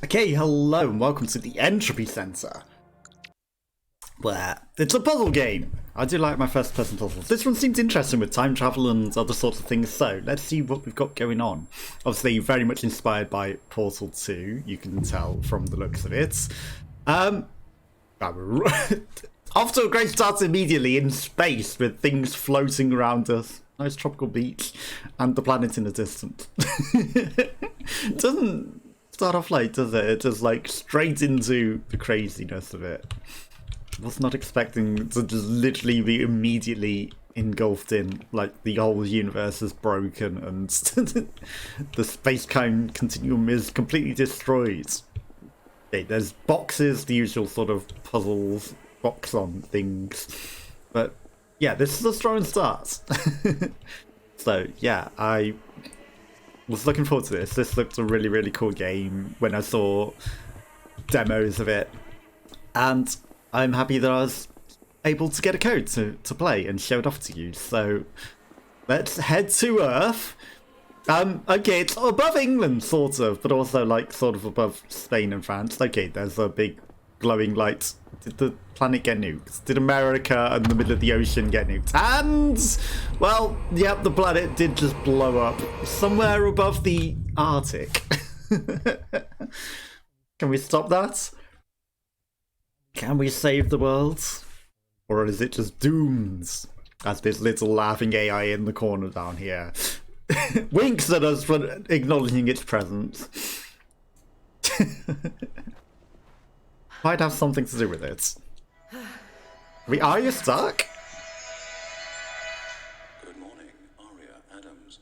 Okay, hello and welcome to the Entropy Center, where it's a puzzle game. I do like my first person puzzles. This one seems interesting with time travel and other sorts of things, so let's see what we've got going on. Obviously very much inspired by Portal 2, you can tell from the looks of it. Off to a great start immediately in space with things floating around us. Nice tropical beach and the planet in the distance. Doesn't start off late, does it? It's just like straight into the craziness of it. Was not expecting to just literally be immediately engulfed in, like the whole universe is broken and the space-time continuum is completely destroyed. Okay, there's boxes, the usual sort of puzzles, box on things, but yeah, this is a strong start. So yeah, I was looking forward to this. This looked a really cool game when I saw demos of it, and I'm happy that I was able to get a code to play and show it off to you. So let's head to Earth. Okay, it's above England, sort of, but also like sort of above Spain and France. Okay, there's a big glowing light. Did the planet get nuked? Did America and the middle of the ocean get nuked? And, well, yep, the planet did just blow up somewhere above the Arctic. Can we stop that? Can we save the world? Or is it just doomed? As this little laughing AI in the corner down here winks at us for acknowledging its presence. Might have something to do with it. Are you stuck? Good morning, Aria Adams.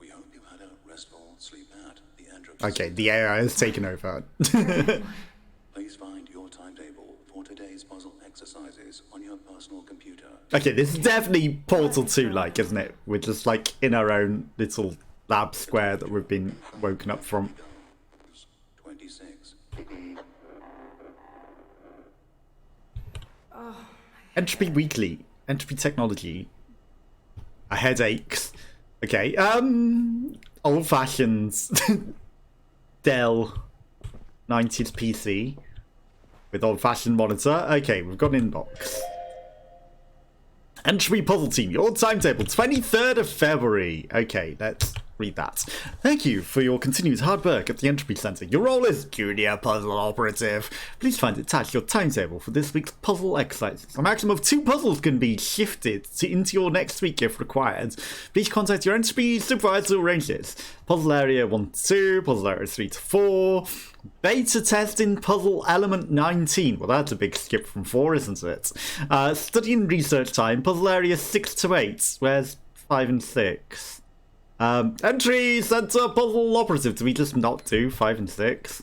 We hope you had a restful sleep at the Entropy. Okay, the AI has taken over. Please find your timetable for today's puzzle exercises on your personal computer. Okay, this is definitely Portal 2-like, isn't it? We're just like in our own little lab square that we've been woken up from. 26. Entropy Weekly, Entropy Technology. A headaches. Okay, old-fashioned Dell 90s PC with old-fashioned monitor. Okay, we've got an inbox. Entropy Puzzle Team, your timetable, 23rd of February. Okay, let's read that. Thank you for your continued hard work at the Entropy Center. Your role is Junior Puzzle Operative. Please find attached your timetable for this week's puzzle exercises. A maximum of 2 puzzles can be shifted into your next week if required. Please contact your Entropy supervisor to arrange this. Puzzle Area 1 to 2, Puzzle Area 3 to 4. Beta testing puzzle element 19. Well, that's a big skip from 4, isn't it? Study and research time, puzzle area 6 to 8. Where's 5 and 6? Entry center puzzle operative. Do we just not do 5 and 6?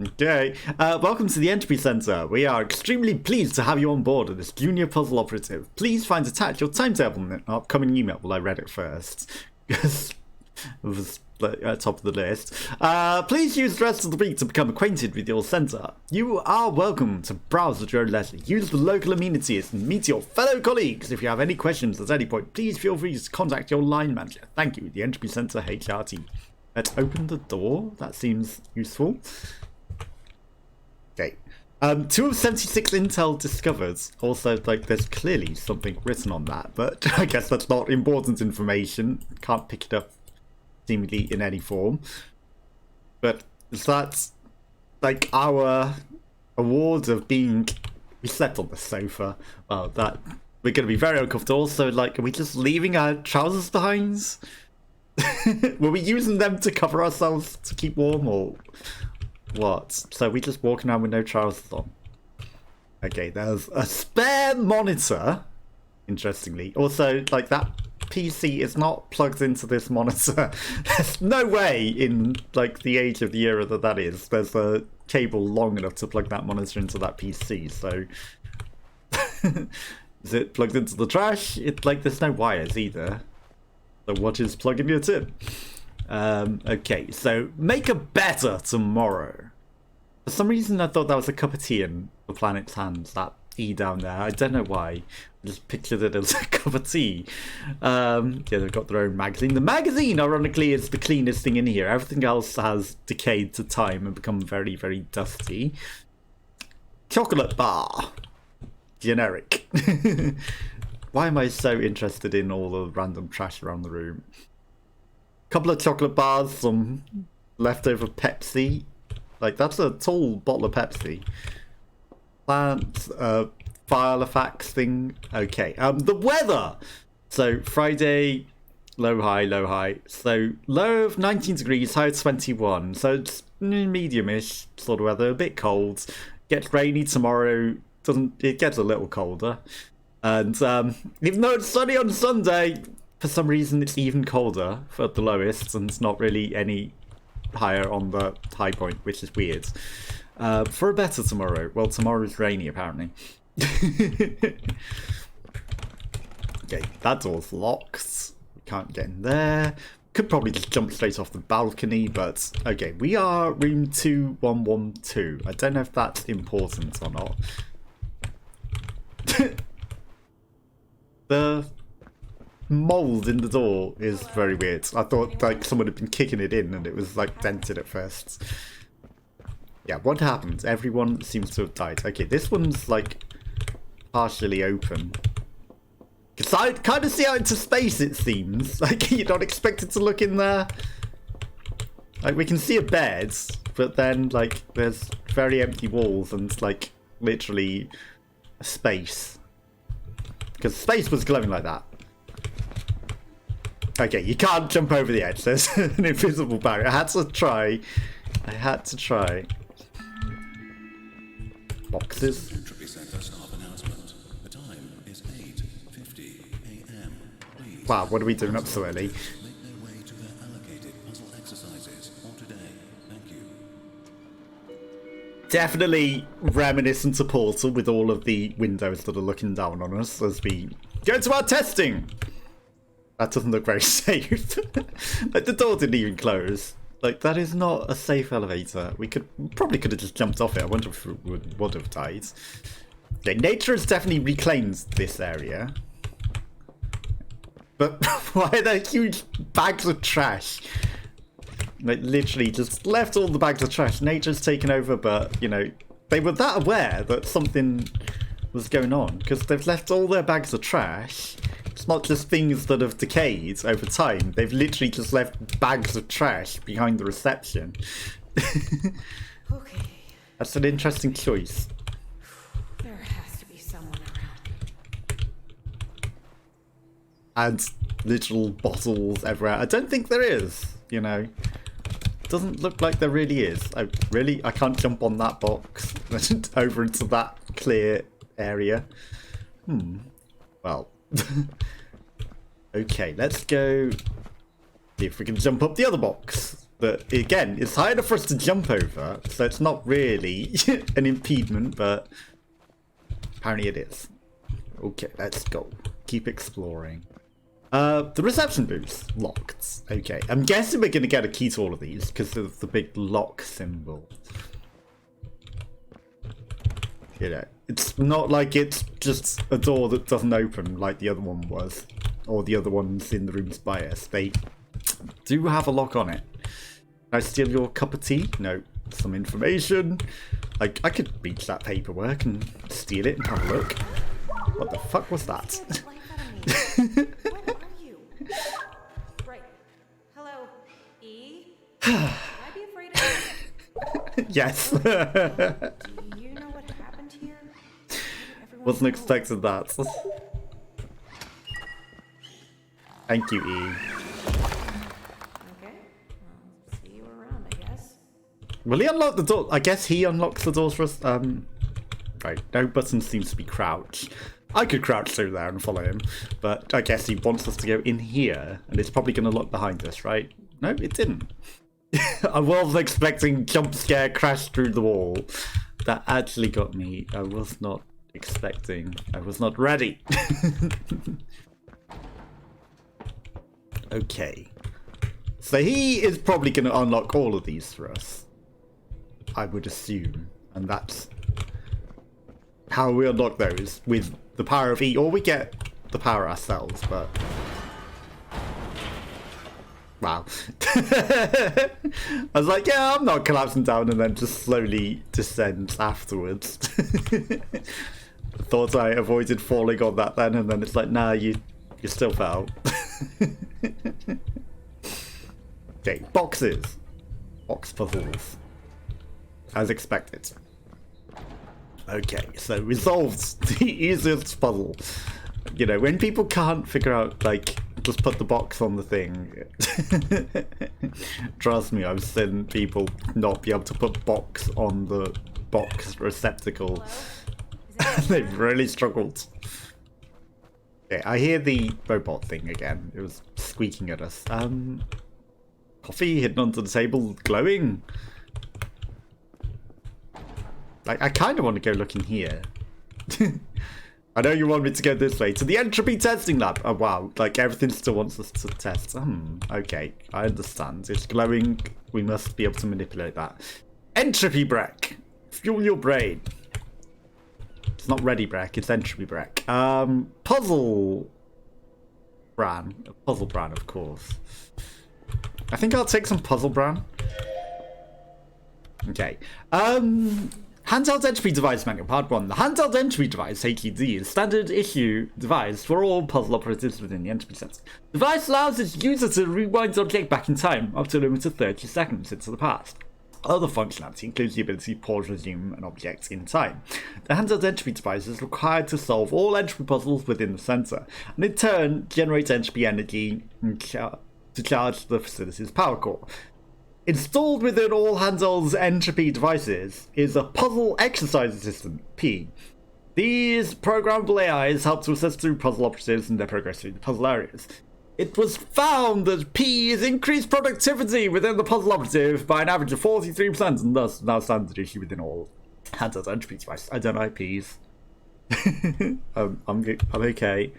Okay. Welcome to the Entropy Center. We are extremely pleased to have you on board as junior puzzle operative. Please find attached your timetable in an upcoming email. Well, I read it first. It was at top of the list. Please use the rest of the week to become acquainted with your center. You are welcome to browse at your own leisure. Use the local amenities and meet your fellow colleagues. If you have any questions at any point, please feel free to contact your line manager. Thank you, the Entropy Center HR team. Let's open the door. That seems useful. Okay. 2 of 76 intel discovered. Also, like, there's clearly something written on that, but I guess that's not important information. Can't pick it up seemingly in any form. But that's like our award of being... We slept on the sofa. Well, that we're going to be very uncomfortable. So, like, are we just leaving our trousers behind? Were we using them to cover ourselves to keep warm, or what? So we just walking around with no trousers on. Okay, there's a spare monitor, interestingly. Also, like, that PC is not plugged into this monitor. There's no way in, like, the age of the era that is, there's a cable long enough to plug that monitor into that PC, so... Is it plugged into the trash? Like, there's no wires either. So what is plugging it in? Okay, so make a better tomorrow. For some reason I thought that was a cup of tea in the planet's hands, that E down there. I don't know why. just pictured it as a cup of tea. Yeah, they've got their own magazine. The magazine, ironically, is the cleanest thing in here. Everything else has decayed to time and become very, very dusty. Chocolate bar. Generic. Why am I so interested in all the random trash around the room? Couple of chocolate bars, some leftover Pepsi. Like, that's a tall bottle of Pepsi. Plant, Filofax thing. Okay, the weather. So Friday, low high. So low of 19 degrees, high of 21. So it's medium-ish sort of weather. A bit cold. Gets rainy tomorrow. It gets a little colder. And even though it's sunny on Sunday, for some reason it's even colder for the lowest, and it's not really any higher on the high point, which is weird. For a better tomorrow. Well, tomorrow's rainy, apparently. Okay, that door's locked. We can't get in there. Could probably just jump straight off the balcony, but okay, we are room 2112. I don't know if that's important or not. The mold in the door is very weird. I thought like someone had been kicking it in and it was like dented at first. Yeah, what happened? Everyone seems to have died. Okay, this one's like partially open. Because I kind of see out into space, it seems. Like, you're not expected to look in there. Like, we can see a bed, but then, like, there's very empty walls and, like, literally a space. Because space was glowing like that. Okay, you can't jump over the edge. There's an invisible barrier. I had to try. Boxes. Entropy Center staff announcement. The time is 8:50 a.m. Please. Wow, what are we doing up so early? Make their way to their allocated puzzle exercises for today. Thank you. Definitely reminiscent to Portal with all of the windows that are looking down on us as we go to our testing. That doesn't look very safe. Like, the door didn't even close. Like, that is not a safe elevator. We probably could have just jumped off it. I wonder if we would have died. Okay, nature has definitely reclaimed this area. But why are there huge bags of trash? Like, literally just left all the bags of trash. Nature's taken over, but, you know, they were that aware that something was going on. Because they've left all their bags of trash. It's not just things that have decayed over time. They've literally just left bags of trash behind the reception. Okay. That's an interesting choice. There has to be someone around. And literal bottles everywhere. I don't think there is, you know. Doesn't look like there really is. I can't jump on that box over into that clear area. Well. Okay, let's go see if we can jump up the other box. But again, it's high enough for us to jump over, so it's not really an impediment, but apparently it is. Okay, let's go. Keep exploring. The reception booth's locked. Okay, I'm guessing we're going to get a key to all of these because of the big lock symbol. You know, it's not like it's just a door that doesn't open like the other one was, or the other ones in the rooms by us. They do have a lock on it. Can I steal your cup of tea? No. Some information. I could reach that paperwork and steal it and have a look. What the fuck was that? Where are you? Right. Hello, E? Should I be afraid of you? Yes. Do you know what happened here? Everyone Wasn't know? expecting that. Thank you, E. Okay. Well, see you around, I guess. Will he unlock the door? I guess he unlocks the doors for us. Right. No button seems to be crouch. I could crouch through there and follow him, but I guess he wants us to go in here, and it's probably going to look behind us, right? No, it didn't. I wasn't expecting jump scare crash through the wall. That actually got me. I was not expecting. I was not ready. Okay. So he is probably going to unlock all of these for us, I would assume. And that's how we unlock those with the power of E, or we get the power ourselves, but... Wow. I was like, yeah, I'm not collapsing down, and then just slowly descend afterwards. Thought I avoided falling on that then, and then it's like, nah, you still fell. Okay, boxes. Box puzzles. As expected. Okay, so resolved the easiest puzzle. You know, when people can't figure out, like, just put the box on the thing. Trust me, I've seen people not be able to put box on the box receptacle. They've really struggled. Okay, I hear the robot thing again. It was squeaking at us. Coffee hidden under the table, glowing. Like, I kind of want to go look in here. I know you want me to go this way. To the Entropy testing lab. Oh, wow. Like, everything still wants us to test. Okay. I understand. It's glowing. We must be able to manipulate that. Entropy Breck. Fuel your brain. It's not Ready Breck. It's Entropy Breck. Puzzle bran. Puzzle bran, of course. I think I'll take some puzzle bran. Okay. Handheld Entropy Device Manual, Part 1. The Handheld Entropy Device, HED, is standard issue device for all puzzle operatives within the Entropy set. The device allows its user to rewind the object back in time, up to a limit of 30 seconds into the past. Other functionality includes the ability to pause resume an object in time. The handheld entropy device is required to solve all entropy puzzles within the sensor, and in turn generate entropy energy to charge the facility's power core. Installed within all handheld entropy devices is a puzzle exercise assistant, P. These programmable AIs help to assist through puzzle operatives in their progress through the puzzle areas. It was found that P is increased productivity within the puzzle operative by an average of 43%, and thus now standard issue within all handheld entropy devices. I don't like P's. I'm okay.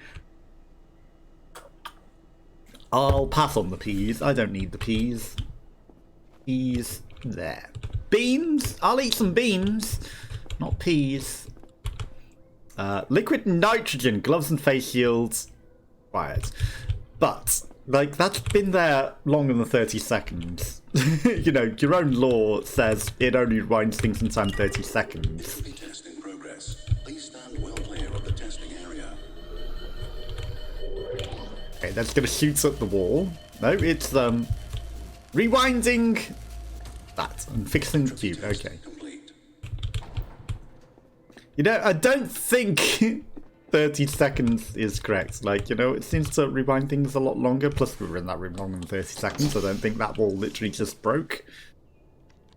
I'll pass on the P's. I don't need the P's. Peas there. Beans? I'll eat some beans. Not peas. Liquid nitrogen, gloves and face shields. Quiet. But, like, that's been there longer than 30 seconds. You know, your own law says it only rewinds things in time 30 seconds. Entropy test in progress. Please stand well clear of the testing area. Okay, that's gonna shoot at the wall. No, it's, rewinding that and fixing the cube. Okay. Complete. You know, I don't think 30 seconds is correct. Like, you know, it seems to rewind things a lot longer. Plus, we were in that room longer than 30 seconds. I don't think that wall literally just broke.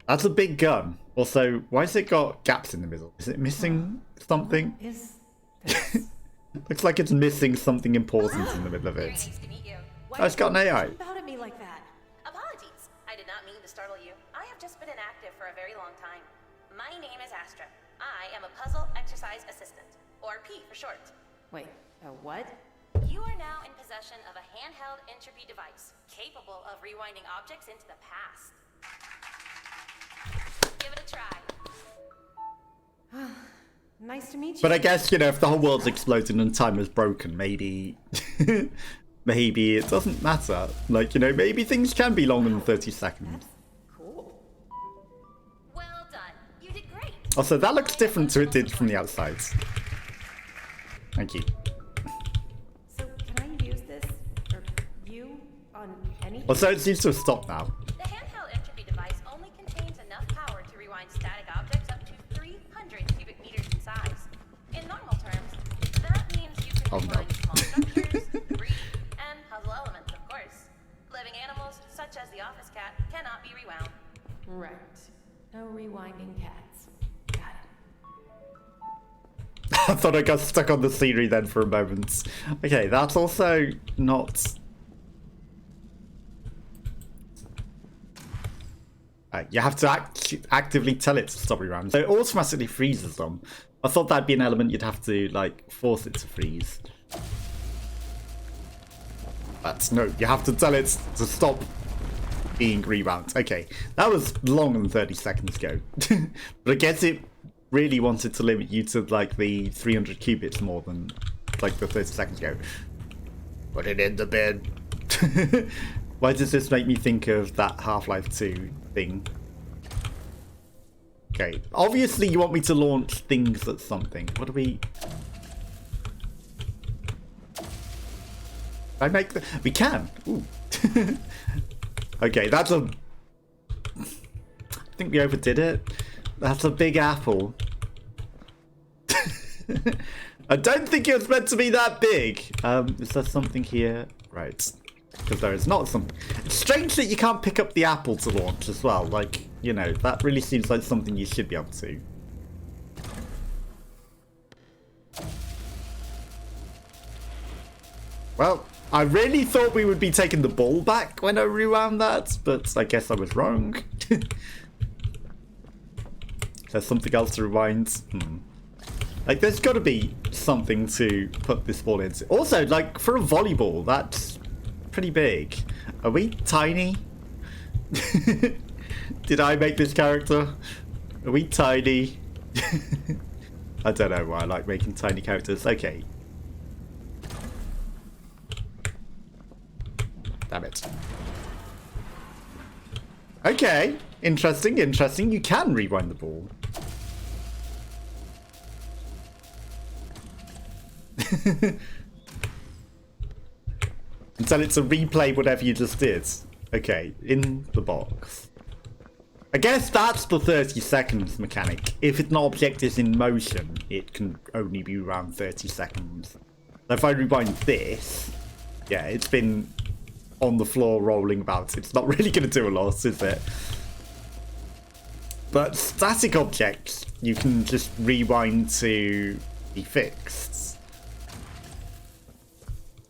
That's a big gun. Also, why has it got gaps in the middle? Is it missing something? Is this? Looks like it's missing something important in the middle of Very it. nice to meet you. Oh, it's got an AI. Jump out at me like that. Apologies. I did not mean to startle you. I have just been inactive for a very long time. My name is Astra. I am a puzzle exercise assistant, or P for short. Wait, a what? You are now in possession of a handheld entropy device capable of rewinding objects into the past. Give it a try. Nice to meet you. But I guess, you know, if the whole world's exploded and time is broken, maybe... maybe it doesn't matter. Like, you know, maybe things can be longer than 30 seconds. Cool. Well done. You did great. Also, that looks different to it did from the outside. Thank you. So, can I use this, or you, on anything? Also, it seems to have stopped now. The handheld entropy device only contains enough power to rewind static objects up to 300 cubic meters in size. In normal terms, that means you can rewind small structures, breed, and puzzle elements, of course. Living animals, such as the office cat, cannot be rewound. Right. No rewinding cats. Got it. I thought I got stuck on the scenery then for a moment. Okay, that's also not... you have to actively tell it to stop reround. So it automatically freezes them. I thought that'd be an element you'd have to, like, force it to freeze. But no, you have to tell it to stop being rewound. Okay, that was longer than 30 seconds ago. But I guess it really wanted to limit you to like the 300 qubits more than like the 30 seconds ago. Put it in the bin. Why does this make me think of that Half-Life 2 thing? Okay, obviously you want me to launch things at something. What do we... I make the... We can! Ooh. Okay, that's a... I think we overdid it. That's a big apple. I don't think it was meant to be that big. Is there something here? Right. Because there is not something. It's strange that you can't pick up the apple to launch as well. Like, you know, that really seems like something you should be able to. Well, I really thought we would be taking the ball back when I rewound that, but I guess I was wrong. There's something else to rewind. Like, there's got to be something to put this ball into. Also, like, for a volleyball, that's pretty big. Are we tiny? Did I make this character? Are we tiny? I don't know why I like making tiny characters. Okay. Damn it. Okay. Interesting, interesting. You can rewind the ball. And tell it to replay whatever you just did. Okay, in the box. I guess that's the 30 seconds mechanic. If an object is in motion, it can only be around 30 seconds. So if I rewind this, yeah, it's been on the floor rolling about. It's not really going to do a lot, is it? But static objects, you can just rewind to be fixed.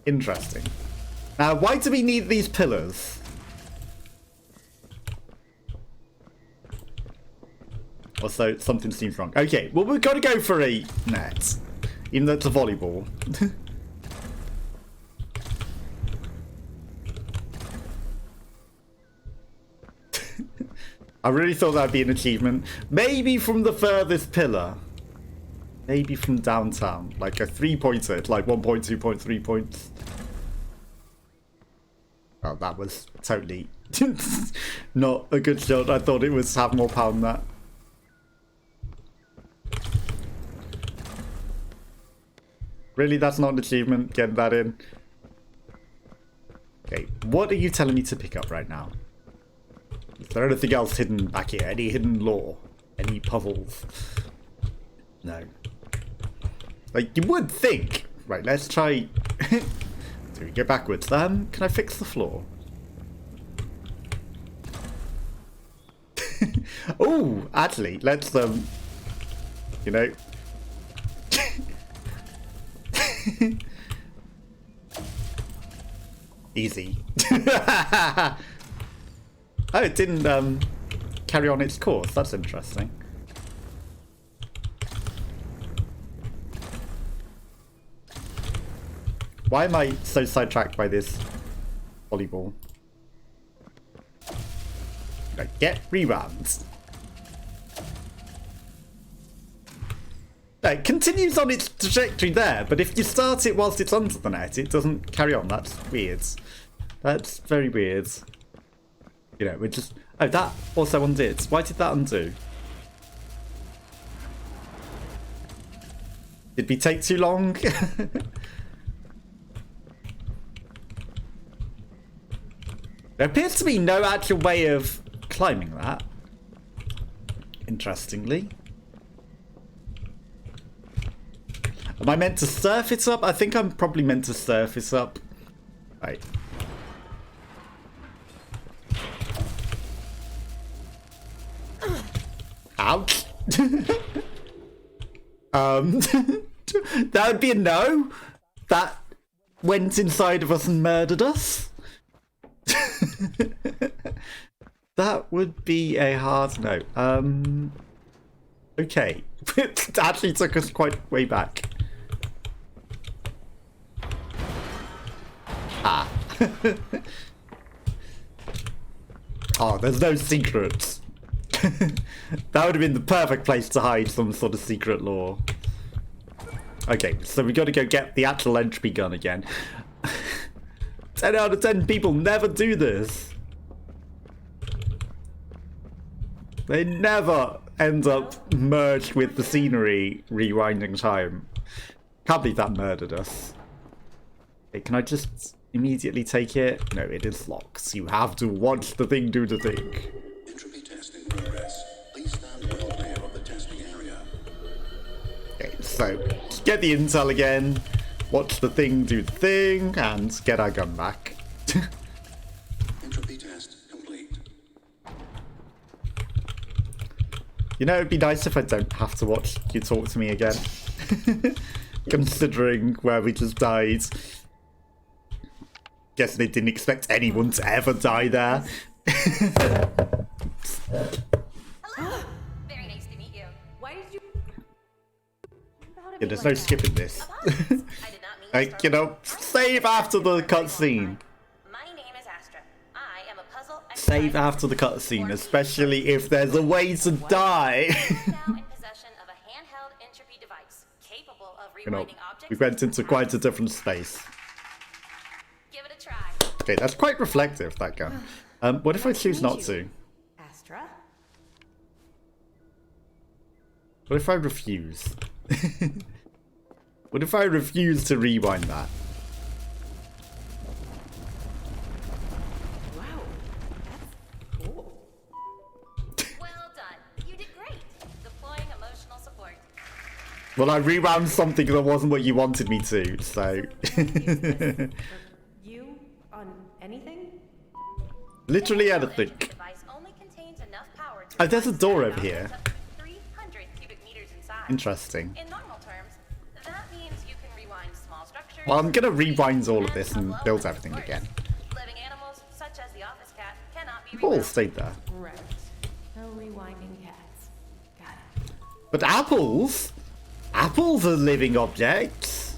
Interesting. Now, why do we need these pillars? Also, something seems wrong. Okay, well, we've got to go for a net. Even though it's a volleyball. I really thought that'd be an achievement. Maybe from the furthest pillar. Maybe from downtown. Like a 3-pointer. Like 1 point, 2 point, 3 points. Oh, that was totally not a good shot. I thought it would have more power than that. Really, that's not an achievement? Getting that in. Okay, what are you telling me to pick up right now? Is there anything else hidden back here? Any hidden lore? Any puzzles? No. Like, you would think. Right, let's try... Do we go backwards? Can I fix the floor? Oh, actually, let's, you know... Easy. Oh, it didn't carry on its course. That's interesting. Why am I so sidetracked by this volleyball? Like, get rebounds. No, it continues on its trajectory there, but if you start it whilst it's under the net, it doesn't carry on. That's weird. That's very weird. You know, we're just... Oh, that also undid. Why did that undo? Did we take too long? There appears to be no actual way of climbing that. Interestingly. Am I meant to surf it up? I think I'm probably meant to surf it up. Right. Ouch. That would be a no. That went inside of us and murdered us. That would be a hard no. Okay. It actually took us quite way back. Ah. Oh, there's no secrets. That would have been the perfect place to hide some sort of secret lore. Okay, so we got to go get the actual entropy gun again. 10 out of 10 people never do this. They never end up merged with the scenery, rewinding time. Can't believe that murdered us. Okay, can I just immediately take it? No, it is locked. You have to watch the thing do the thing. Entropy test in progress. Please stand well clear of the testing area. Okay, so get the intel again, watch the thing do the thing, and get our gun back. Entropy test complete. You know, it'd be nice if I don't have to watch you talk to me again. Considering where we just died. Guess they didn't expect anyone to ever die there. Hello. Very nice to meet you. Why did you? Yeah, there's no skipping this. Apologies. I did not mean to Like, start you know, with- save after the cutscene. My name is Astra. I am a puzzle Save after the cutscene, especially if there's a way to die. now in possession of a handheld entropy device capable of You know, rewinding objects. we went into quite a different space. Give it a try. Okay, that's quite reflective, that gun. What if I choose not to? Astra? What if I refuse? What if I refuse to rewind that? Wow, that's cool. Well done. You did great. Deploying emotional support. Well, I rewound something that wasn't what you wanted me to, so... You on anything? Literally Handheld anything. entropy device only contains enough power to Oh, there's a rewind door static over here. objects up to 300 cubic meters in size. Interesting. In normal terms, that means you can rewind small structures. Well, I'm gonna rewind all of this and low build levels, everything of course. again. Living animals, such as the office cat, cannot be All rewound. stayed there. Right. No rewinding cats. Got it. But apples? Apples are living objects.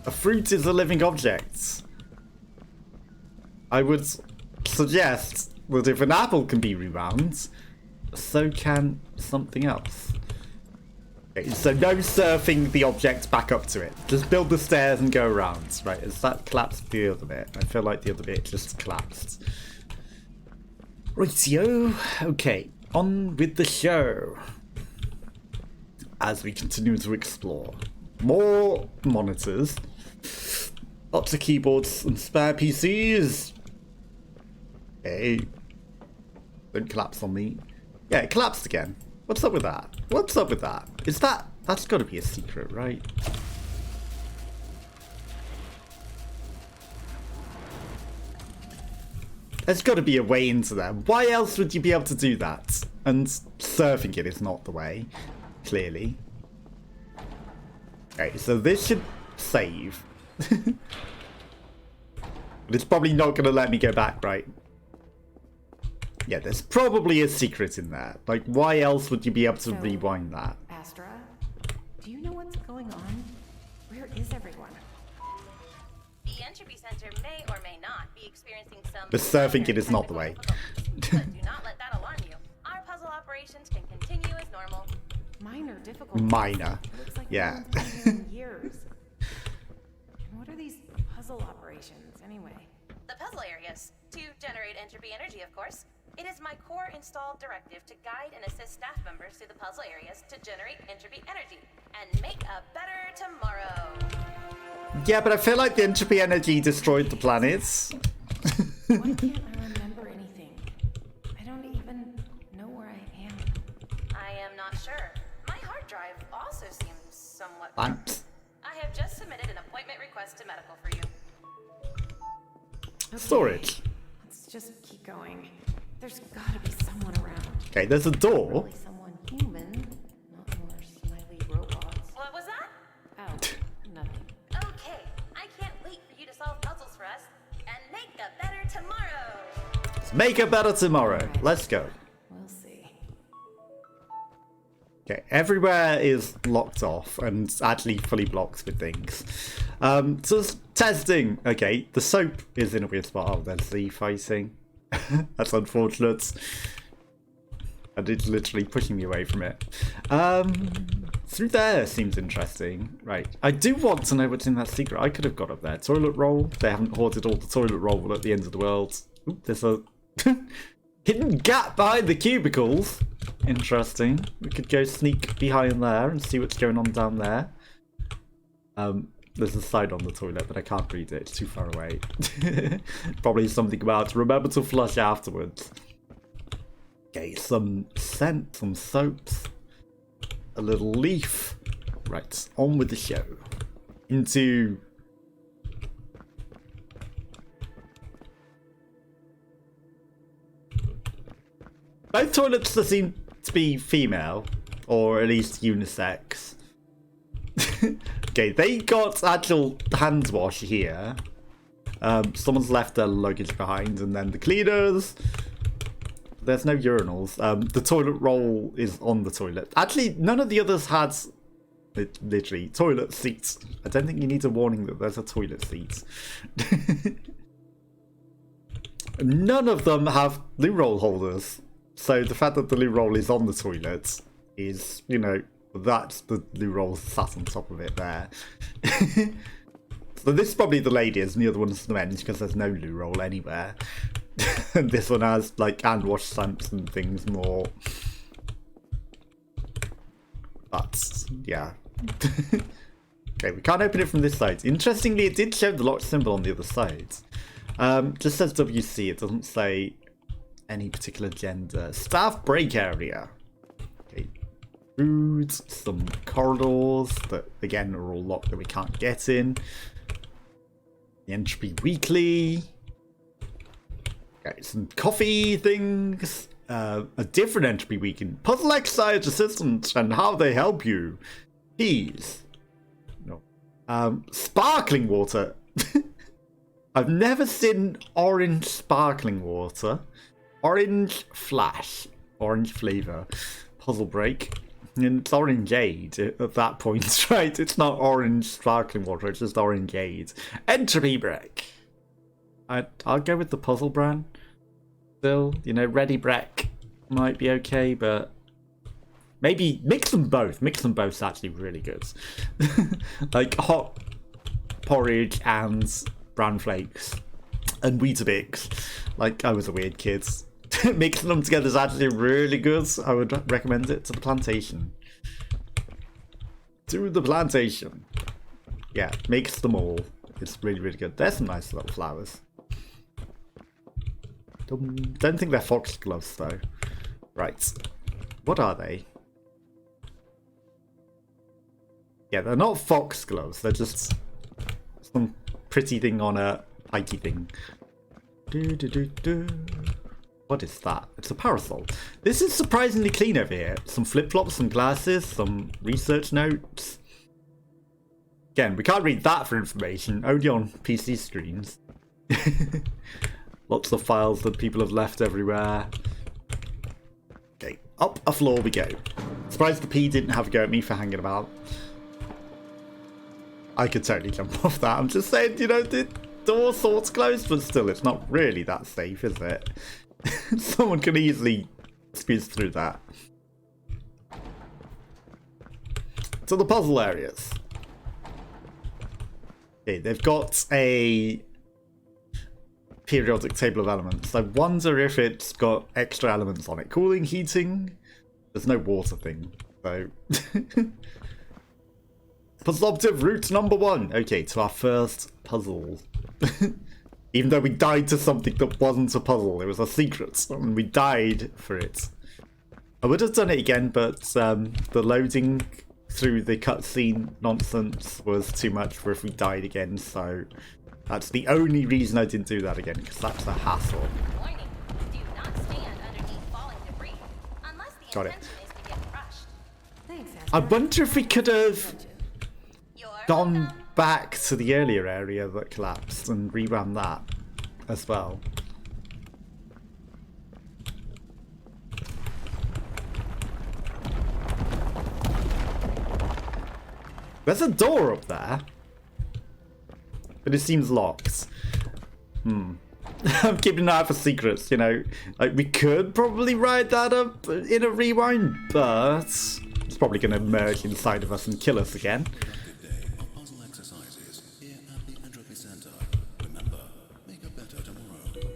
A fruit is a living object. I would suggest that if an apple can be rewound, so can something else. Okay, so no surfing the object back up to it. Just build the stairs and go around. Right, has that collapsed the other bit? I feel like the other bit just collapsed. Rightio. Okay, on with the show. As we continue to explore. More monitors. Lots of keyboards and spare PCs. Hey. Don't collapse on me. Yeah, it collapsed again. What's up with that? What's up with that? Is that... That's got to be a secret, right? There's got to be a way into there. Why else would you be able to do that? And surfing it is not the way. Clearly. Okay, so this should save. But it's probably not going to let me go back, right? Yeah, there's probably a secret in there. Like, why else would you be able to So- rewind that? Astra, do you know what's going on? Where is everyone? The Entropy Center may or may not be experiencing some... The surfing kit minor is not the way. technical difficulties, but do not let that alarm you. Our puzzle operations can continue as normal. Minor difficulties. Minor. It looks like Yeah. no one's been here in years. And what are these puzzle operations, anyway? The puzzle areas. To generate entropy energy, of course. It is my core installed directive to guide and assist staff members through the puzzle areas to generate entropy energy and make a better tomorrow. Yeah, but I feel like the entropy energy destroyed the planets. Why can't I remember anything? I don't even know where I am. I am not sure. My hard drive also seems somewhat... Thanks. I have just submitted an appointment request to medical for you. Okay, Storage. Let's just keep going. There's gotta be someone around. Okay, there's a door. Probably someone human, not more smiley robots. What was that? Oh, nothing. Okay, I can't wait for you to solve puzzles for us and make a better tomorrow. Let's make it better tomorrow. Let's go. We'll see. Okay, everywhere is locked off and actually fully blocked with things. So it's testing. Okay, the soap is in a weird spot. Oh, there's the fighting. That's unfortunate. And it's literally pushing me away from it. Through there seems interesting. Right. I do want to know what's in that secret. I could have got up there. Toilet roll. They haven't hoarded all the toilet roll at the end of the world. Ooh, there's a hidden gap behind the cubicles. Interesting. We could go sneak behind there and see what's going on down there. There's a sign on the toilet, but I can't read it. It's too far away. Probably something about remember to flush afterwards. Okay, some scent, some soaps, a little leaf. Right, on with the show. Into... both toilets seem to be female, or at least unisex. Okay, they got actual hand wash here. Someone's left their luggage behind, and then the cleaners. There's no urinals. The toilet roll is on the toilet. Actually, none of the others had literally toilet seats. I don't think you need a warning that there's a toilet seat. None of them have loo roll holders. So the fact that the loo roll is on the toilet is, you know, that's the loo roll sat on top of it there. So this is probably the ladies and the other one's the men's because there's no loo roll anywhere. And this one has like hand wash stamps and things more. But yeah. Okay, we can't open it from this side. Interestingly, it did show the lock symbol on the other side. Just says WC, it doesn't say any particular gender. Staff break area. Okay. Food, some corridors that again are all locked that we can't get in. The Entropy Weekly. Okay, some coffee things. A different Entropy Weekend. Puzzle exercise assistant and how they help you. Keys. No. Sparkling water. I've never seen orange sparkling water. Orange flash. Orange flavour. Puzzle break. And it's orangeade at that point, right? It's not orange sparkling water, it's just orangeade. Entropy break. I'll go with the puzzle brand. Still, you know, ready break might be okay, but maybe mix them both. Mix them both's actually really good. Like hot porridge and bran flakes and Weetabix. Like I was a weird kid. Mixing them together is actually really good. I would recommend it to the plantation. To the plantation. Yeah, mix them all. It's really, really good. There's some nice little flowers. Don't think they're foxgloves though. Right. What are they? Yeah, they're not foxgloves. They're just some pretty thing on a pikey thing. What is that? It's a parasol. This is surprisingly clean over here. Some flip-flops, some glasses, some research notes. Again, we can't read that for information. Only on PC screens. Lots of files that people have left everywhere. Okay, up a floor we go. Surprised the P didn't have a go at me for hanging about. I could totally jump off that. I'm just saying, you know, the door sort's closed, but still, it's not really that safe, is it? Someone can easily squeeze through that. To the puzzle areas. Okay, they've got a periodic table of elements. I wonder if it's got extra elements on it. Cooling, heating. There's no water thing, so. Puzzle objective route number 1. Okay, to our first puzzle. Even though we died to something that wasn't a puzzle, it was a secret, and we died for it. I would have done it again, but the loading through the cutscene nonsense was too much for if we died again, so that's the only reason I didn't do that again, because that's a hassle. Warning, do not stand underneath falling debris, unless the Got it. intention is to get crushed. Thanks, I Asper. wonder if we could have You're gone welcome. back to the earlier area that collapsed and reran that as well. There's a door up there, but it seems locked. I'm keeping an eye out for secrets, you know. Like, we could probably write that up in a rewind, but it's probably going to merge inside of us and kill us again. Productive day of puzzle exercises here at the Entropy Center. Remember, make a better tomorrow.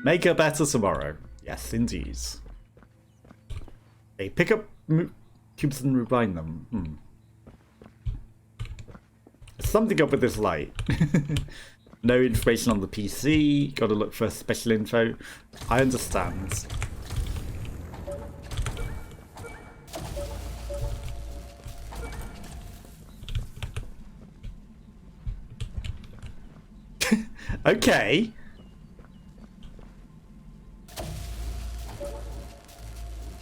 Make a better tomorrow. Yes, indeed. Hey, pick up cubes and rewind them. There's something up with this light. No information on the PC. Gotta look for special info. I understand. Okay.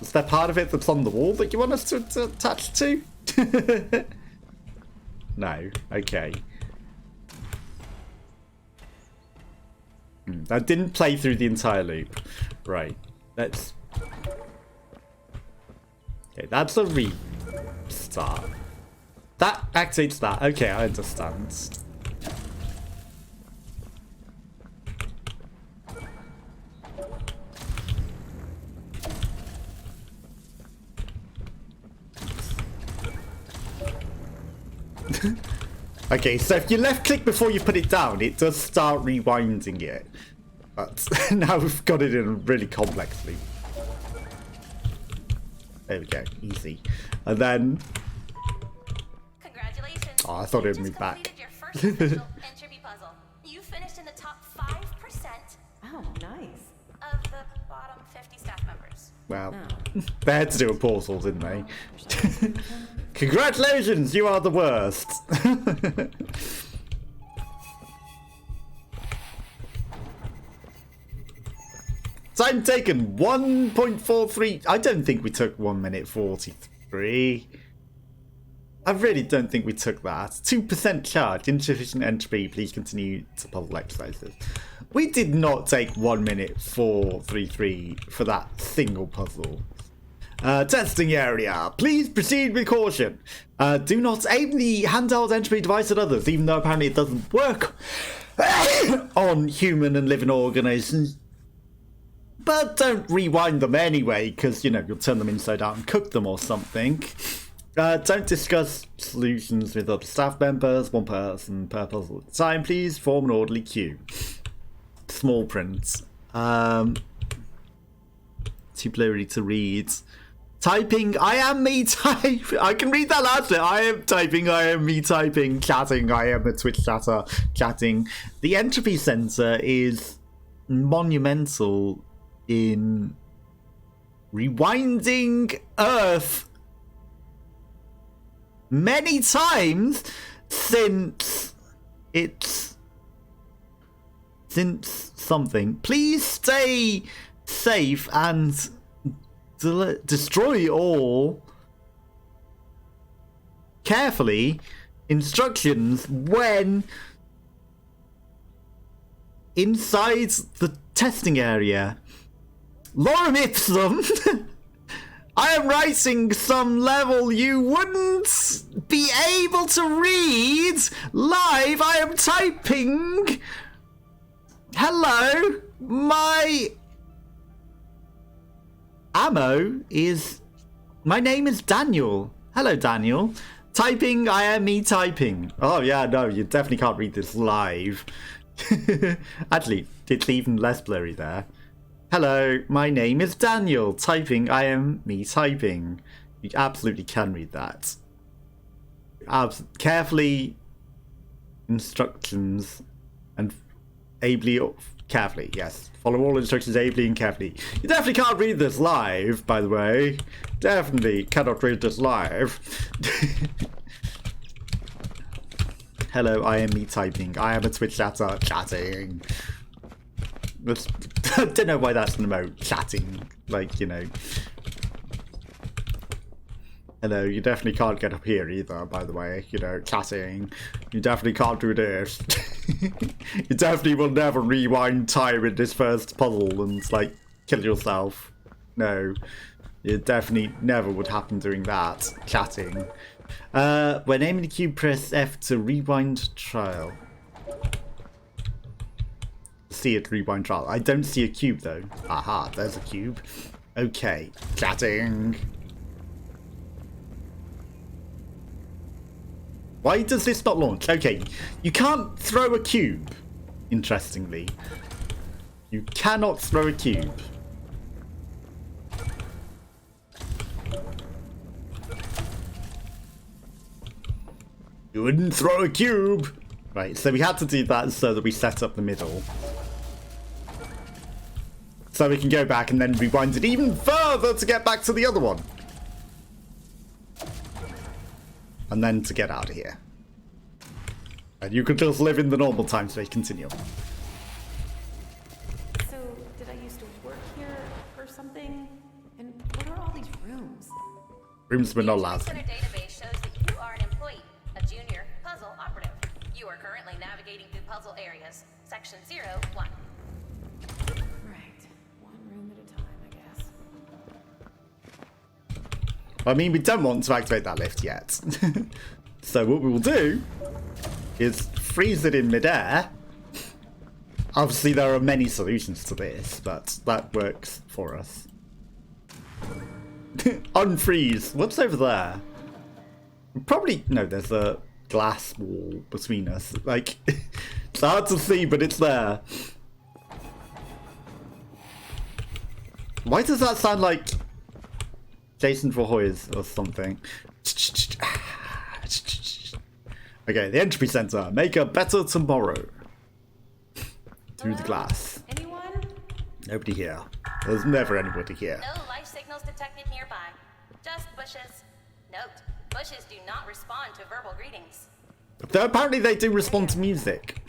Is there part of it that's on the wall that you want us to attach to? No. Okay. That didn't play through the entire loop. Right. Let's... Okay, that's a restart. That activates that. Okay, I understand. Okay, so if you left click before you put it down, it does start rewinding it. But now we've got it in a really complex loop. There we go, easy. And then... Congratulations. Oh, I thought it would You move just back. completed your first official Entropy puzzle. You finished in the top 5% Oh, nice. of the bottom 50 staff members. Well, they had to do a portal, didn't they? Congratulations, you are the worst. Time taken 1.43. I don't think we took 1 minute 43. I really don't think we took that. 2% charge, insufficient entropy. Please continue to puzzle exercises. We did not take 1 minute 433 for that single puzzle. Testing area. Please proceed with caution. Do not aim the handheld entropy device at others, even though apparently it doesn't work on human and living organisms. But don't rewind them anyway, because, you know, you'll turn them inside out and cook them or something. Don't discuss solutions with other staff members, one person per puzzle at a time. Please form an orderly queue. Small print. Too blurry to read. Typing, I am me type. I can read that loudly. I am typing, I am me typing. Chatting, I am a Twitch chatter. Chatting. The Entropy Center is monumental in rewinding Earth many times since something. Please stay safe and destroy all carefully. Instructions when inside the testing area. Lorem ipsum. I am writing some level you wouldn't be able to read live. I am typing. Hello, my ammo is... My name is Daniel. Hello, Daniel. Typing, I am me typing. Oh, yeah, no, you definitely can't read this live. Actually, it's even less blurry there. Hello, my name is Daniel. Typing, I am me typing. You absolutely can read that. Carefully, instructions, and ably, carefully, yes. Follow all instructions ably and carefully. You definitely can't read this live, by the way. Definitely cannot read this live. Hello, I am me typing. I am a Twitch chatter chatting. I don't know why that's an emote. Chatting. Like, you know. Hello, you definitely can't get up here either, by the way. You know, chatting. You definitely can't do this. You definitely will never rewind time in this first puzzle and, like, kill yourself. No. It definitely never would happen doing that. Chatting. When aiming the cube, press F to rewind trial. see it rewind trial. I don't see a cube though. Aha, there's a cube. Okay, chatting. Why does this not launch? Okay, you can't throw a cube. Interestingly, you cannot throw a cube. You wouldn't throw a cube. Right, so we had to do that so that we set up the middle. So we can go back and then rewind it even further to get back to the other one. And then to get out of here. And you could just live in the normal time space continuum. So, did I used to work here or something? And what are all these rooms? Rooms were not The allowed. Center database shows that you are an employee, a junior puzzle operative. You are currently navigating through puzzle areas. Section 01. Right. One room at a time, I guess. I mean, we don't want to activate that lift yet. So what we will do is freeze it in midair. Obviously, there are many solutions to this, but that works for us. Unfreeze. What's over there? Probably... No, there's a glass wall between us. Like, it's hard to see, but it's there. Why does that sound like Jason Voorhees or something? Okay, the Entropy Center. Make a better tomorrow. Through the glass. Anyone? Nobody here. There's never anybody here. No life signals detected nearby. Just bushes. Note, bushes do not respond to verbal greetings. Though apparently they do respond to music.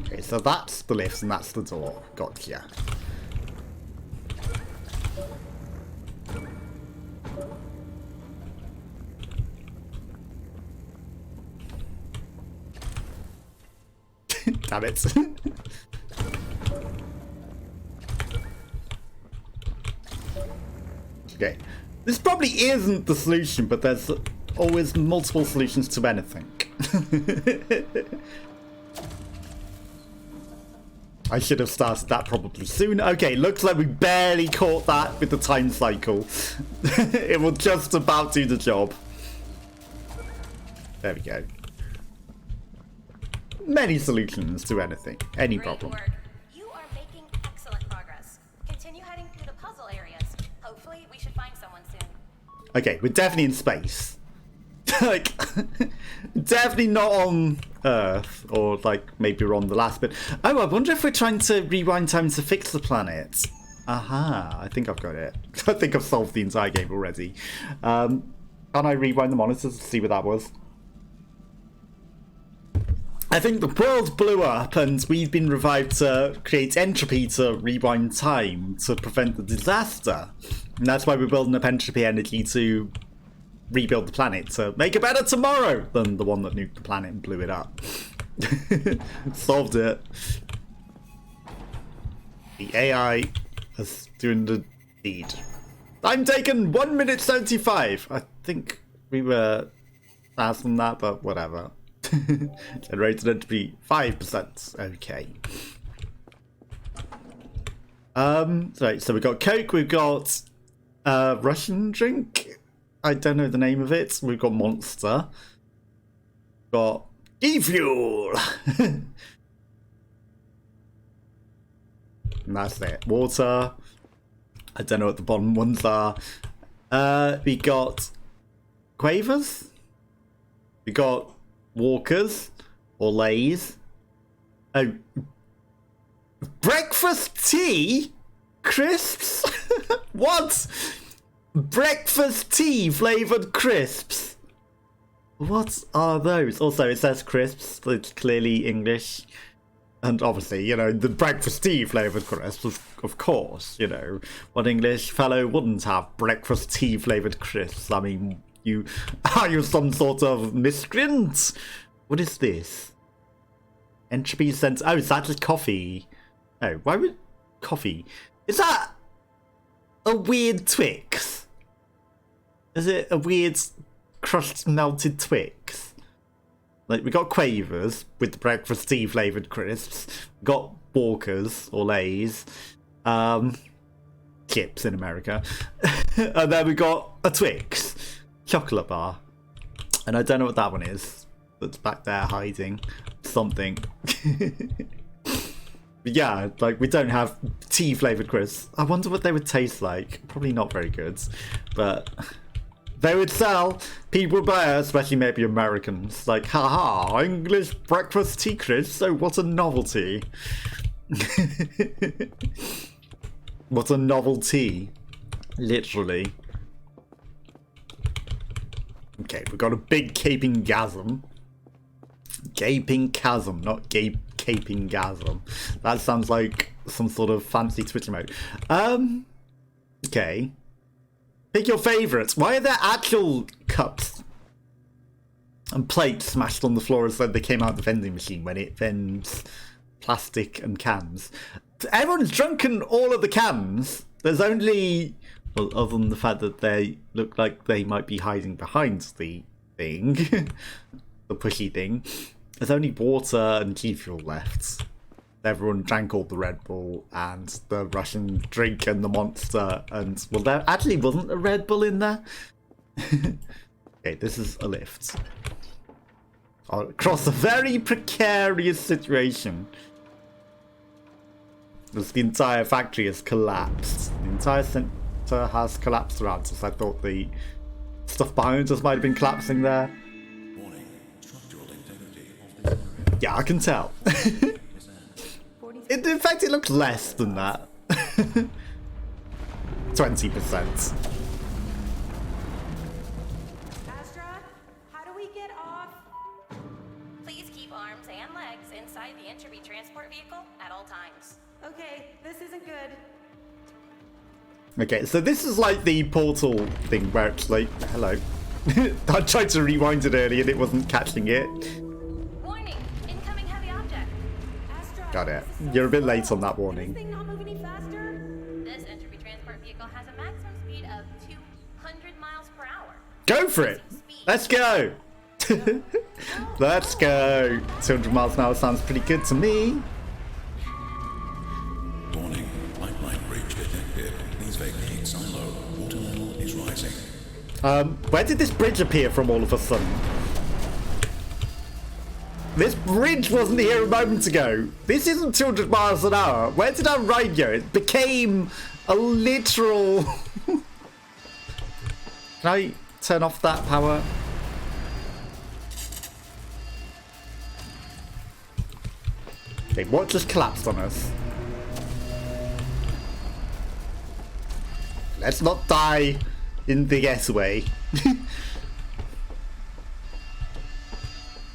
Okay, so that's the lift and that's the door. Gotcha. Damn it. Okay. This probably isn't the solution, but there's always multiple solutions to anything. I should have started that probably soon. Okay, looks like we barely caught that with the time cycle. It will just about do the job. There we go. Many solutions to anything, any Great problem. work. You are making excellent progress. Continue heading through the puzzle areas. Hopefully, we should find someone soon. Okay, we're definitely in space. Like, definitely not on Earth, or like maybe we're on the last bit. Oh, I wonder if we're trying to rewind time to fix the planet. Aha, I think I've got it. I think I've solved the entire game already. Can I rewind the monitors to see what that was? I think the world blew up and we've been revived to create entropy to rewind time to prevent the disaster. And that's why we're building up entropy energy to rebuild the planet to make a better tomorrow than the one that nuked the planet and blew it up. Solved it. The AI is doing the deed. Time taken 1 minute 75. I think we were faster than that, but whatever. Generated entropy 5%. Okay. Right, so we've got Coke, we've got Russian drink. I don't know the name of it. We've got Monster. Got E-Fuel. And that's it. Water. I don't know what the bottom ones are. We got Quavers. We got Walkers or Lays. Oh, breakfast tea crisps. What? Breakfast tea flavored crisps. What are those? Also, it says crisps. It's clearly English. And obviously, you know, the breakfast tea flavored crisps, of course, you know. What English fellow wouldn't have breakfast tea flavored crisps? I mean, are you some sort of miscreant? What is this? Entropy sense. Oh, it's actually coffee. Oh, why would coffee? Is that a weird Twix? Is it a weird crushed melted Twix? Like, we got Quavers with the breakfast tea flavoured crisps. We got Walkers, or Lays. Chips in America. And then we got a Twix chocolate bar. And I don't know what that one is. That's back there hiding something. But yeah, like, we don't have tea flavoured crisps. I wonder what they would taste like. Probably not very good. But they would sell. People would buy it, especially maybe Americans. Like, haha, English breakfast tea crisps. So what a novelty. What a novelty. Literally. Okay, we've got a big gaping gasm. Gaping chasm, not gaping gasm. That sounds like some sort of fancy Twitch emote. Okay. Pick your favourites. Why are there actual cups and plates smashed on the floor as though they came out of the vending machine when it vends plastic and cans? Everyone's drunken all of the cans. There's only, well, other than the fact that they look like they might be hiding behind the thing, the pushy thing, there's only water and G Fuel left. Everyone drank all the Red Bull and the Russian drink and the Monster, and, well, there actually wasn't a Red Bull in there. Okay, this is a lift. Across a very precarious situation. Because the entire factory has collapsed. The entire center has collapsed around us. I thought the stuff behind us might have been collapsing there. Warning, structural integrity of the Yeah, I can tell. In fact, it looks less than that. 20%. Astra, how do we get off? Please keep arms and legs inside the Entropy transport vehicle at all times. Okay, this isn't good. Okay, so this is like the portal thing where it's like, hello. I tried to rewind it earlier and it wasn't catching it. Warning, incoming heavy object. Astra, Got it. this is so You're a bit slow. late on that Can warning. this thing not move any faster? This Entropy transport vehicle has a maximum speed of 200 miles per hour. Go for it. Let's go. Let's go. 200 miles an hour sounds pretty good to me. Warning, pipeline breach detected. Please vacate silo. Water level is rising. Where did this bridge appear from all of a sudden? This bridge wasn't here a moment ago. This isn't 200 miles an hour. Where did our ride go? It became a literal... Can I turn off that power? Okay, what just collapsed on us? Let's not die in the getaway.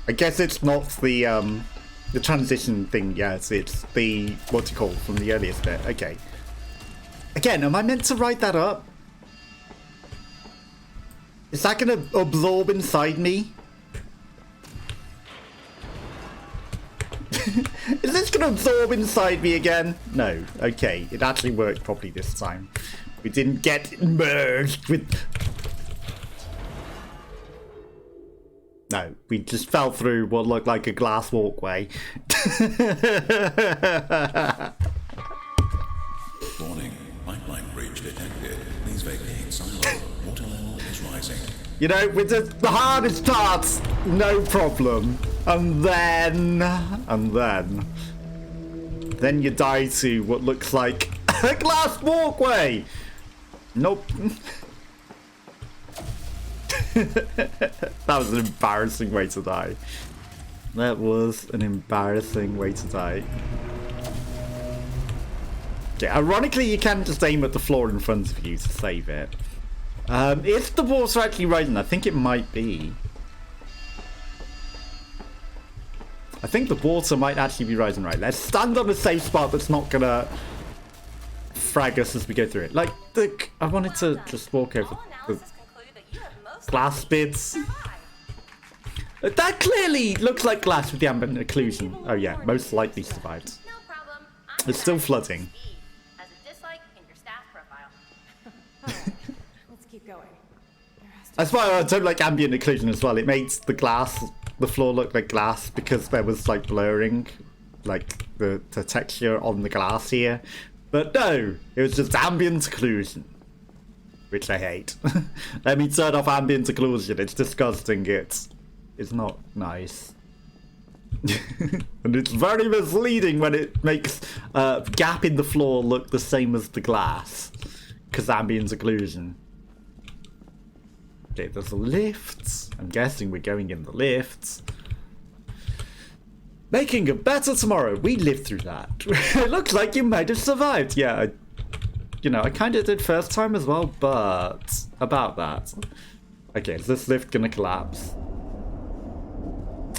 I guess it's not the transition thing yet. It's the, what do you call it, from the earliest bit. Okay. Again, am I meant to write that up? Is that going to absorb inside me? Is this going to absorb inside me again? No. Okay, it actually worked properly this time. We didn't get merged with... No, we just fell through what looked like a glass walkway. Warning, pipeline breach detected. Please vacate silo. Water level is rising. You know, with the hardest parts, no problem. And then you die to what looks like a glass walkway. Nope. That was an embarrassing way to die. That was an embarrassing way to die. Okay, ironically, you can just aim at the floor in front of you to save it. Is the water actually rising? I think it might be. I think the water might actually be rising. Right, let's stand on a safe spot that's not gonna frag us as we go through it. Like, look, I wanted to just walk over All the analysis conclude that you have most glass bits. That clearly looks like glass with the ambient occlusion. Oh yeah, most likely survived. No problem. It's still flooding. As a dislike in your staff profile. Let's keep going. There has to That's why I don't like ambient occlusion as well. It makes the glass the floor looked like glass because there was like blurring, like the texture on the glass here. But no, it was just ambient occlusion, which I hate. Let me turn off ambient occlusion. It's disgusting. It's not nice. And it's very misleading when it makes a gap in the floor look the same as the glass, because ambient occlusion. Okay, there's a lift. I'm guessing we're going in the lift. Making a better tomorrow. We lived through that. It looks like you might have survived. Yeah, I kind of did first time as well, but about that. Okay, is this lift gonna collapse?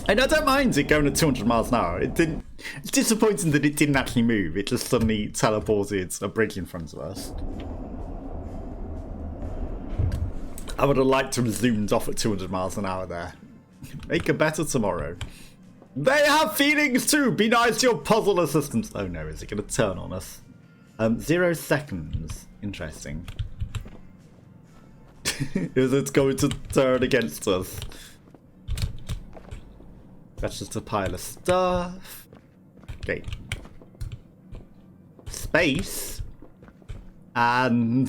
And I don't mind it going at 200 miles an hour. It's disappointing that it didn't actually move. It just suddenly teleported a bridge in front of us. I would have liked to have zoomed off at 200 miles an hour there. Make a better tomorrow. They have feelings too! Be nice to your puzzle assistants! Oh no, is it going to turn on us? 0 seconds. Interesting. Is it going to turn against us? That's just a pile of stuff. Okay. Space. And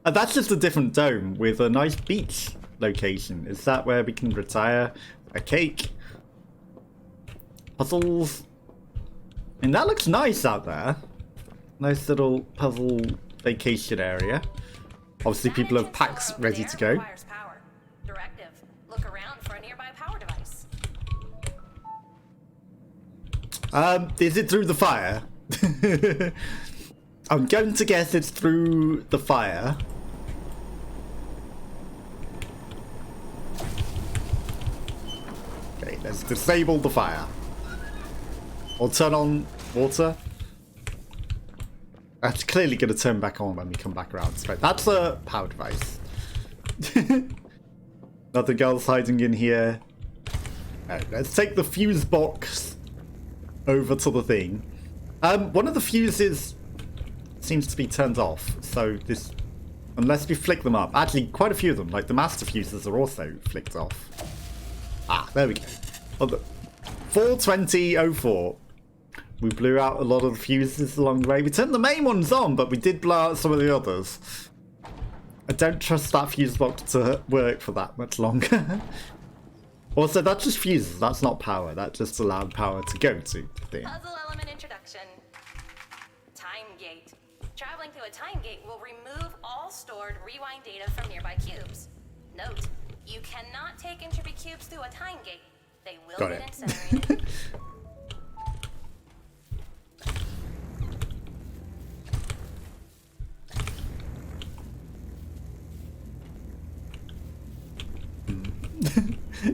that's just a different dome with a nice beach location. Is that where we can retire? A cake. Puzzles. And that looks nice out there. Nice little puzzle vacation area. Obviously people have packs ready to go. Directive. Look around for a nearby power device. Is it through the fire? I'm going to guess it's through the fire. Okay, let's disable the fire. Or turn on water. That's clearly going to turn back on when we come back around. Right, that's a power device. Nothing else hiding in here. Alright, let's take the fuse box over to the thing. One of the fuses seems to be turned off, so this, unless we flick them up, actually quite a few of them, like the master fuses are also flicked off. Ah, there we go. Oh, 4:20:04. We blew out a lot of the fuses along the way. We turned the main ones on, but we did blow out some of the others. I don't trust that fuse box to work for that much longer. Also, that's just fuses, that's not power. That just allowed power to go to the thing. Puzzle element introduction. Time gate. Traveling through a time gate will remove all stored rewind data from nearby cubes. Note, you cannot take Entropy cubes through a time gate. They will Got get it. incinerated.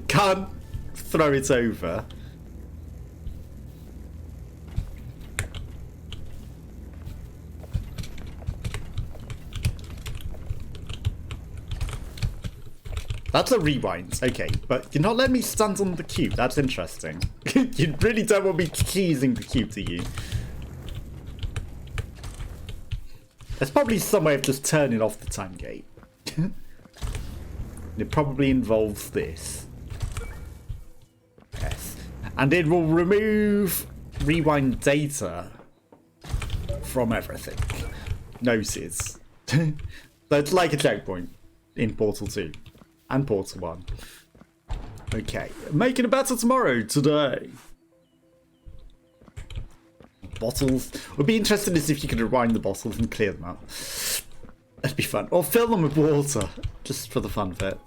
Can't throw it over. That's a rewind, okay, but you're not letting me stand on the cube. That's interesting. You really don't want me teasing the cube, do you? There's probably some way of just turning off the time gate. It probably involves this. Yes. And it will remove rewind data from everything. Noted. So it's like a checkpoint in Portal 2 and Portal 1. Okay, making a better tomorrow today. Bottles. Would be interesting to see if you could rewind the bottles and clear them up. That'd be fun. Or fill them with water, just for the fun of it.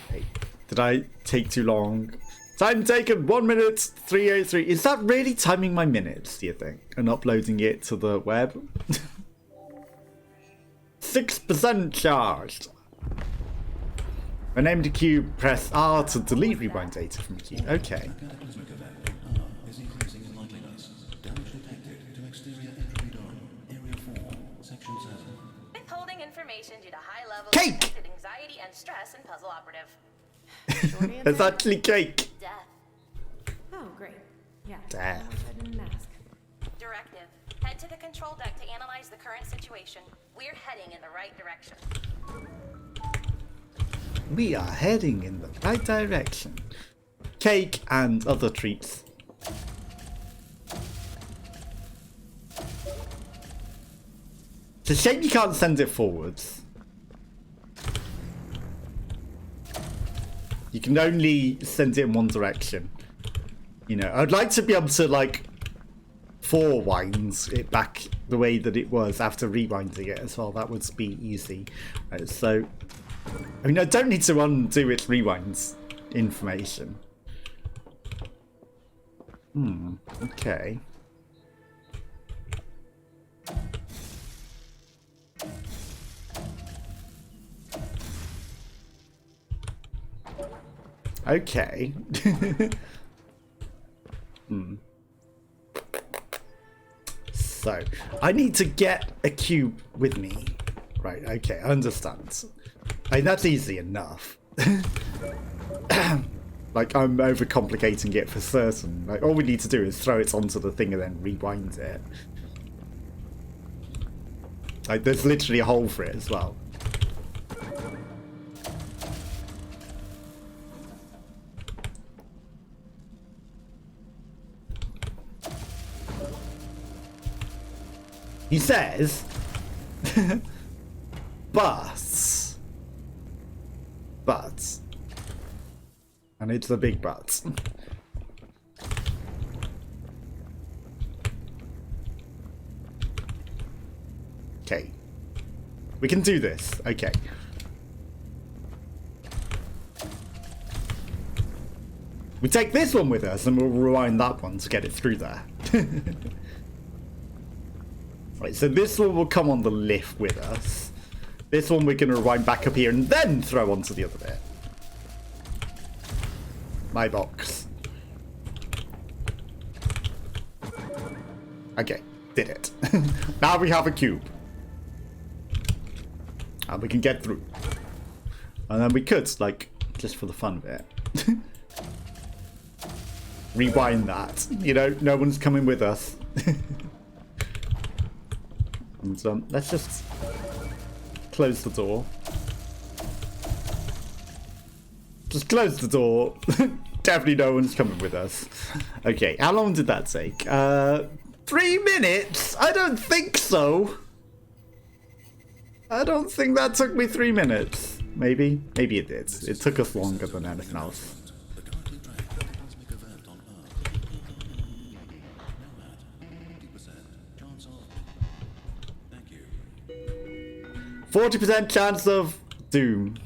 Okay. Did I take too long? Time taken 1 minute 3:03. Is that really timing my minutes, do you think? And uploading it to the web? 6% charged. When named a cube, press R to delete rewind data from the cube. Okay. Cataclysmic event. is increasing in likeliness. Damage detected to exterior entry dome. Area 4, Section 7. Withholding information due to high levels Cake! of detected anxiety and stress in puzzle operative. It's actually cake. Death. Oh, great. Yeah. Death. I wish I didn't ask. Directive. Head to the control deck to analyze the current situation. We're heading in the right direction. We are heading in the right direction. Cake and other treats. It's a shame you can't send it forwards. You can only send it in one direction. You know, I'd like to be able to, like, forewind it back the way that it was after rewinding it as well. That would be easy. Right, so, I mean, I don't need to undo its rewinds information. Okay. Okay. So, I need to get a cube with me. Right, okay, I understand. I mean, that's easy enough. Like, I'm overcomplicating it for certain. Like, all we need to do is throw it onto the thing and then rewind it. Like, there's literally a hole for it as well. He says, but, and it's a big but. Okay, we can do this. Okay. We take this one with us and we'll rewind that one to get it through there. Right, so this one will come on the lift with us. This one we're going to rewind back up here and then throw onto the other bit. My box. Okay, did it. Now we have a cube. And we can get through. And then we could, like, just for the fun of it, rewind that. You know, no one's coming with us. And let's just close the door. Just close the door. Definitely no one's coming with us. Okay, how long did that take? 3 minutes? I don't think so. I don't think that took me 3 minutes. Maybe? Maybe it did. It took us longer than anything else. The currently tracked cataclysmic event on Earth. Now at 50% chance of. Thank you. 40% chance of doom.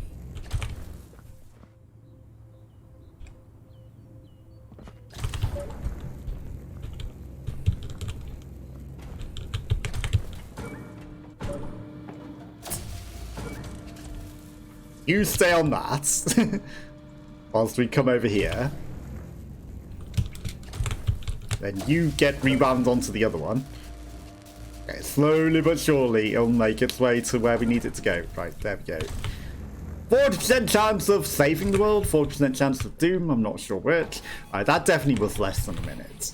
You stay on that whilst we come over here. Then you get rewound onto the other one. Okay, slowly but surely it'll make its way to where we need it to go. Right, there we go. 40% chance of saving the world, 40% chance of doom, I'm not sure which. Alright, that definitely was less than a minute.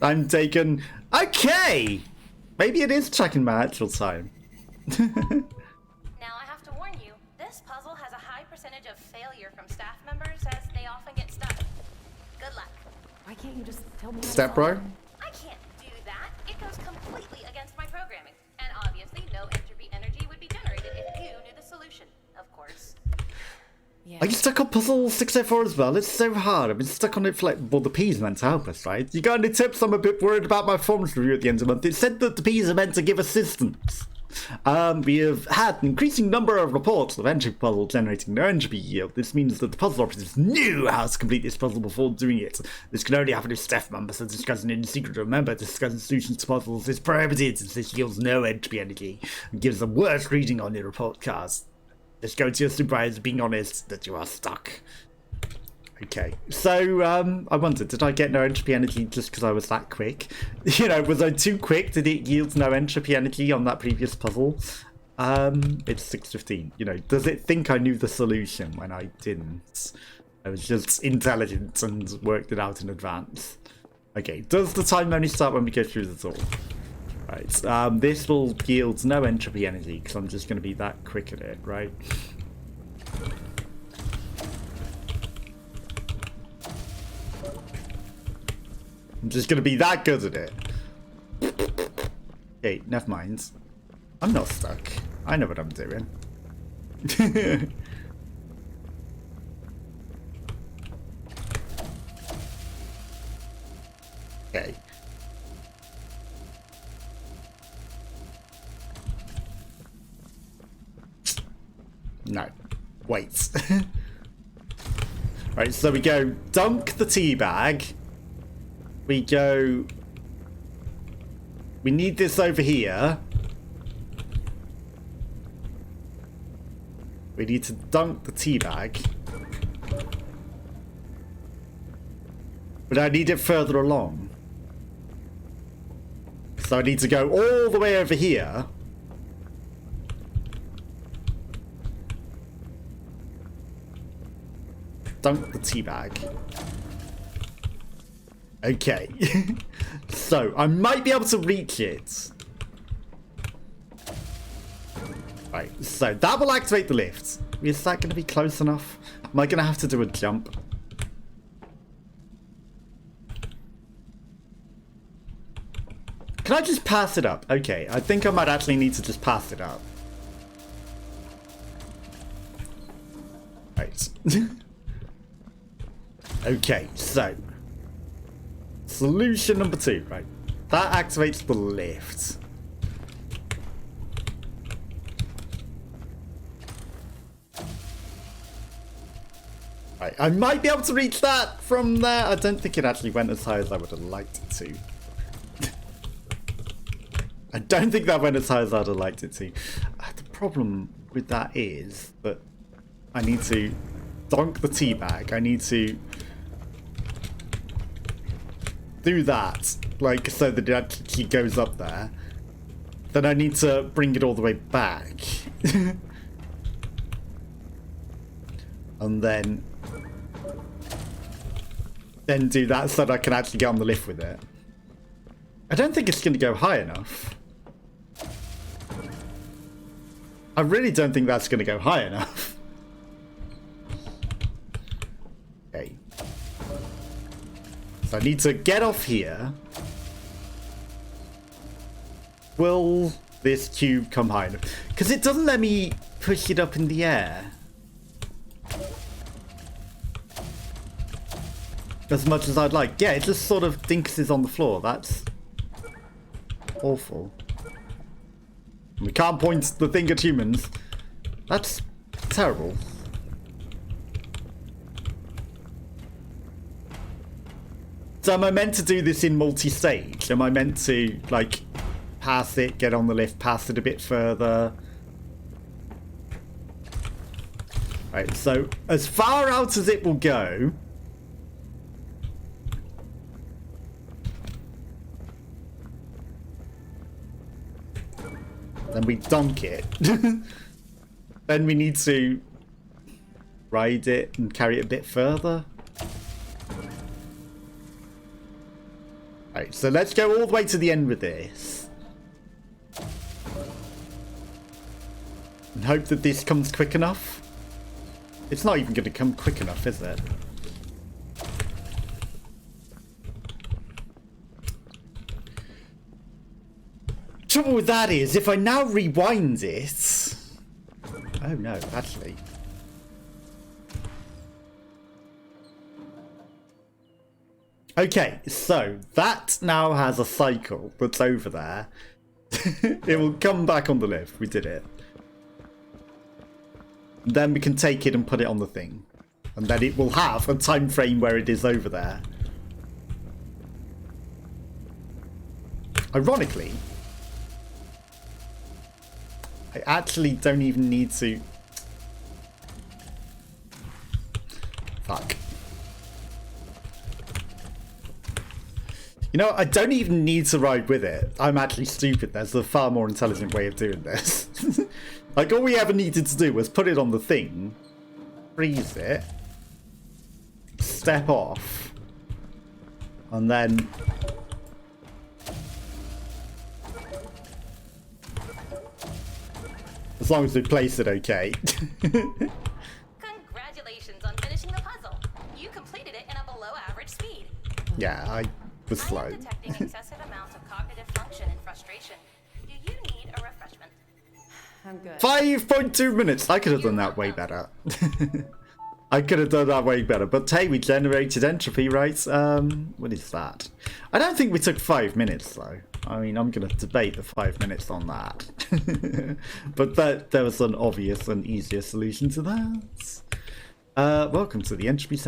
I'm taken. Okay! Maybe it is checking my actual time. Now I have to warn you, this puzzle has a high percentage of failure from staff members as they often get stuck. Good luck. Why can't you just tell me? how to Step solve bro. it? I can't do that. It goes completely against my programming. And obviously no entropy energy would be generated if you knew the solution, of course. Yeah. Are you stuck on puzzle 604 as well? It's so hard. I've been stuck on it for like, well, the P's meant to help us, right? You got any tips? I'm a bit worried about my performance review at the end of the month. It said that the P's are meant to give assistance. We have had an increasing number of reports of entropy puzzle generating no entropy yield. This means that the puzzle operatives knew how to complete this puzzle before doing it. This can only happen if staff members are discussing it in secret. Remember, discussing solutions to puzzles is prohibited since this yields no entropy energy and gives the worst reading on your report cards. Just go to your supervisor being honest that you are stuck. Okay, so I wondered, did I get no entropy energy just because I was that quick? You know, was I too quick? Did it yield no entropy energy on that previous puzzle? It's 6:15. You know, does it think I knew the solution when I didn't? I was just intelligent and worked it out in advance. Okay, does the time only start when we go through the door? Right, this will yield no entropy energy because I'm just going to be that quick at it, right? I'm just gonna be that good at it. Okay, never mind. I'm not stuck. I know what I'm doing. Okay. No. Wait. Right, so we go dunk the tea bag. We go... We need this over here. We need to dunk the tea bag. But I need it further along. So I need to go all the way over here. Dunk the tea bag. Okay. So, I might be able to reach it. Right, so that will activate the lift. Is that going to be close enough? Am I going to have to do a jump? Can I just pass it up? Okay, I think I might actually need to just pass it up. Right. Okay, so... Solution number 2, right. That activates the lift. Right, I might be able to reach that from there. I don't think it actually went as high as I would have liked it to. I don't think that went as high as I'd have liked it to. The problem with that is that I need to dunk the tea bag. I need to do that, like, so that it actually goes up there. Then I need to bring it all the way back. And then do that so that I can actually get on the lift with it. I don't think it's going to go high enough. I really don't think that's going to go high enough. Okay. So I need to get off here. Will this cube come high enough? Because it doesn't let me push it up in the air. As much as I'd like. Yeah, it just sort of dinks on the floor. That's awful. We can't point the thing at humans. That's terrible. So am I meant to do this in multi-stage? Am I meant to, like, pass it, get on the lift, pass it a bit further? Right, so as far out as it will go. Then we dunk it. Then we need to ride it and carry it a bit further. Right, so let's go all the way to the end with this. And hope that this comes quick enough. It's not even going to come quick enough, is it? Trouble with that is, if I now rewind it... Oh no, actually. Okay, so that now has a cycle that's over there. It will come back on the lift. We did it. Then we can take it and put it on the thing. And then it will have a time frame where it is over there. Ironically, I actually don't even need to... Fuck. You know, I don't even need to ride with it. I'm actually stupid. There's a far more intelligent way of doing this. Like, all we ever needed to do was put it on the thing, freeze it, step off, and then... As long as we place it okay. Congratulations on finishing the puzzle. You completed it in a below average speed. Yeah, I was I slow. am detecting excessive amounts of cognitive function and frustration. Do you need a refreshment? I'm good. 5.2 minutes. I could have done that way better. I could have done that way better. But hey, we generated entropy, right? What is that? I don't think we took 5 minutes, though. I mean, I'm going to debate the 5 minutes on that. But there was an obvious and easier solution to that. Welcome to the Entropy Center.